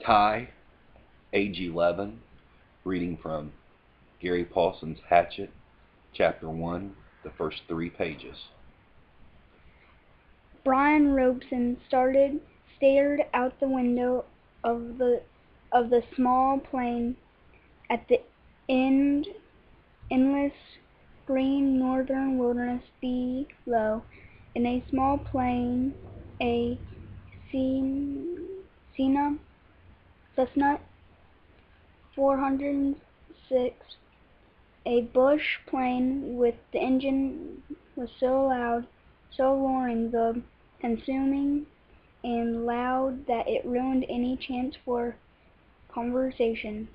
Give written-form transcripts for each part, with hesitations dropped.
Ty, age 11, reading from Gary Paulsen's Hatchet, Chapter 1, the first 3 pages. Brian Robeson stared out the window of the small plane at the endless green northern wilderness below. In a small plane, a Cessna 406, a bush plane with the engine was so loud, so roaring, so consuming and loud that it ruined any chance for conversation.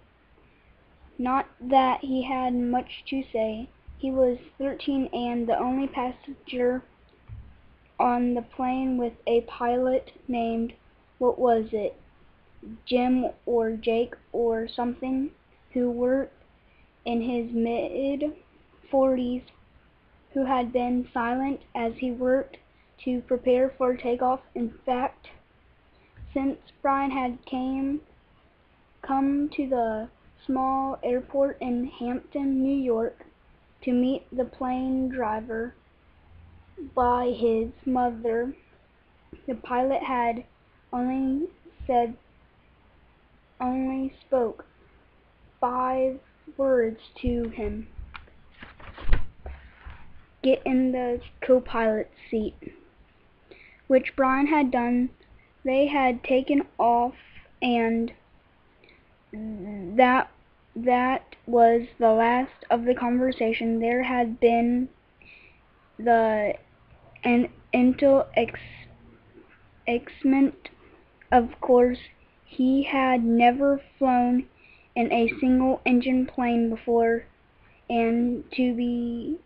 Not that he had much to say. He was 13 and the only passenger on the plane, with a pilot named, what was it, Jim or Jake or something, who worked in his mid-40s, who had been silent as he worked to prepare for takeoff. In fact, since Brian had come to the small airport in Hampton, New York, to meet the plane driver by his mother, the pilot had only spoke 5 words to him: "Get in the co-pilot seat," which Brian had done. They had taken off, and that was the last of the conversation. There had been an excitement. Of course, he had never flown in a single-engine plane before, and to be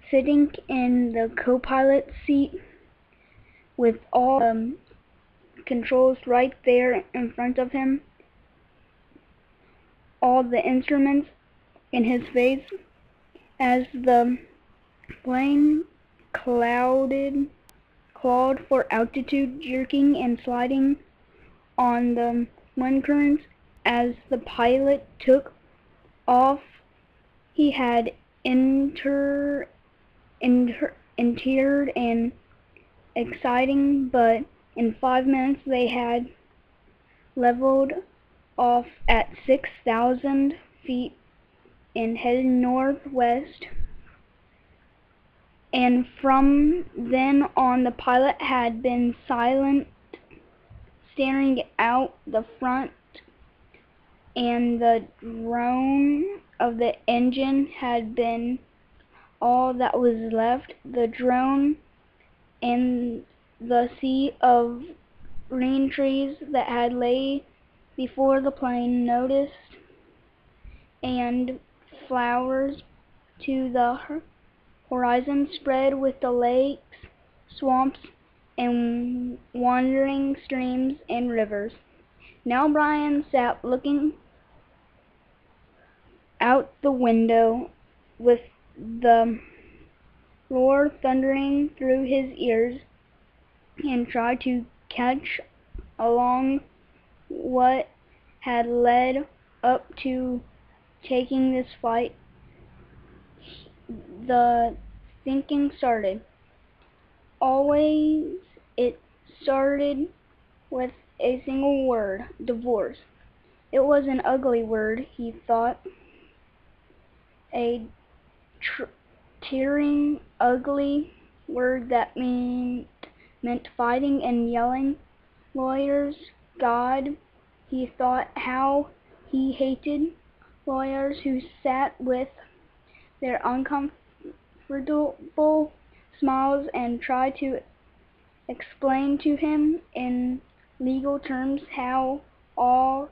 sitting in the co-pilot seat with all the controls right there in front of him, all the instruments in his face, as the plane clawed for altitude, jerking and sliding on the wind currents. As the pilot took off, he had entered and exciting, but in 5 minutes they had leveled off at 6,000 feet and headed northwest. And from then on, the pilot had been silent, staring out the front, and the drone of the engine had been all that was left. The drone and the sea of green trees that had lay before the plane, noticed, and flowers to the horizon spread with the lakes, swamps, and wandering streams and rivers. Now Brian sat looking out the window with the roar thundering through his ears, and tried to catch along what had led up to taking this flight. The thinking started. Always it started with a single word: divorce. It was an ugly word, he thought. A tearing, ugly word that meant fighting and yelling. Lawyers, God, he thought, how he hated lawyers who sat with their uncomfortable smiles and tried to explain to him in legal terms how all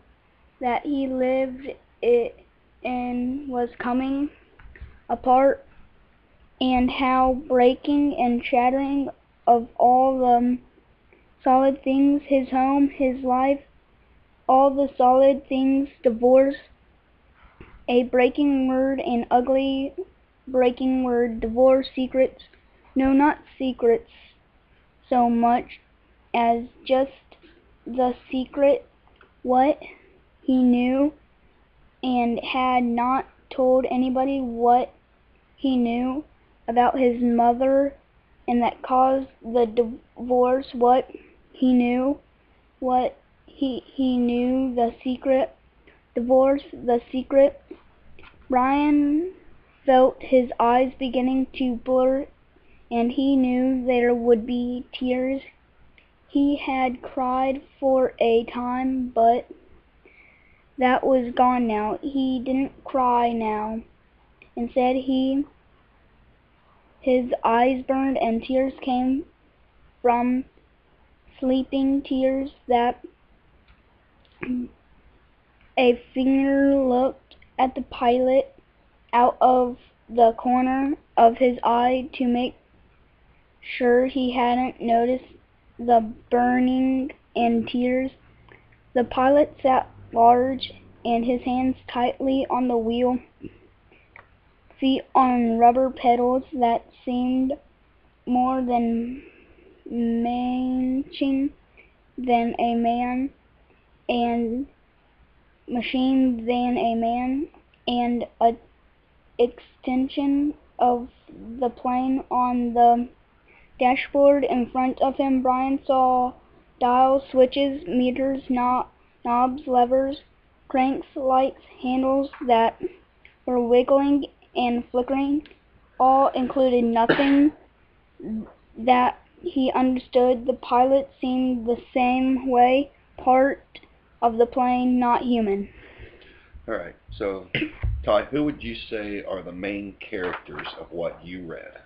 that he lived in was coming apart, and how breaking and shattering of all the solid things, his home, his life, all the solid things, divorce, a breaking word, an ugly breaking word, divorce, secrets, no, not secrets so much as just the secret what he knew and had not told anybody what he knew about his mother, and that caused the divorce. He knew the secret. Divorce, the secret. Brian felt his eyes beginning to blur, and he knew there would be tears. He had cried for a time, but that was gone now. He didn't cry now. Instead, his eyes burned, and tears came from sleeping tears that a finger looked at the pilot out of the corner of his eye to make sure he hadn't noticed the burning and tears. The pilot sat large, and his hands tightly on the wheel, feet on rubber pedals that seemed more than machine than a man, and machine than a man, and an extension of the plane on the dashboard in front of him. Brian saw dials, switches, meters, knobs, levers, cranks, lights, handles that were wiggling and flickering. All included nothing that he understood. The pilot seemed the same way, part of the plane, not human. All right. So, Ty, who would you say are the main characters of what you read?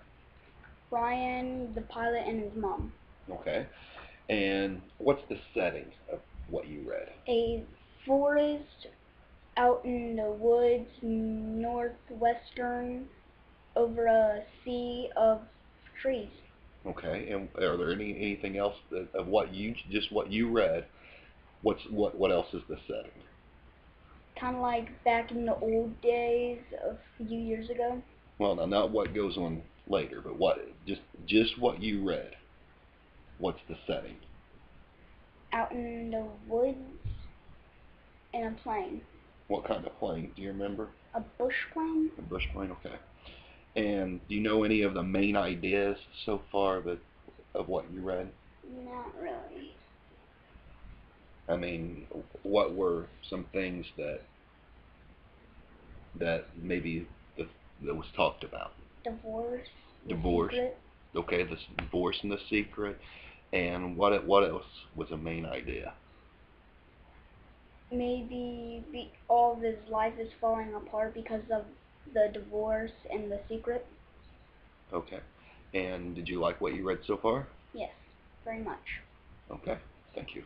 Brian, the pilot, and his mom. Okay. And what's the setting of what you read? A forest out in the woods, northwestern, over a sea of trees. Okay. And are there anything else of what you read? What else is the setting? Kind of like back in the old days, a few years ago. Well, now not what goes on later, but what just what you read. What's the setting? Out in the woods, in a plane. What kind of plane? Do you remember? A bush plane. A bush plane. Okay. And do you know any of the main ideas so far of what you read? Not really. I mean, what were some things that maybe that was talked about? Divorce. Divorce. Secret. Okay, the divorce and the secret. And what else was a main idea? Maybe all of his life is falling apart because of the divorce and the secret. Okay. And did you like what you read so far? Yes, very much. Okay. Thank you.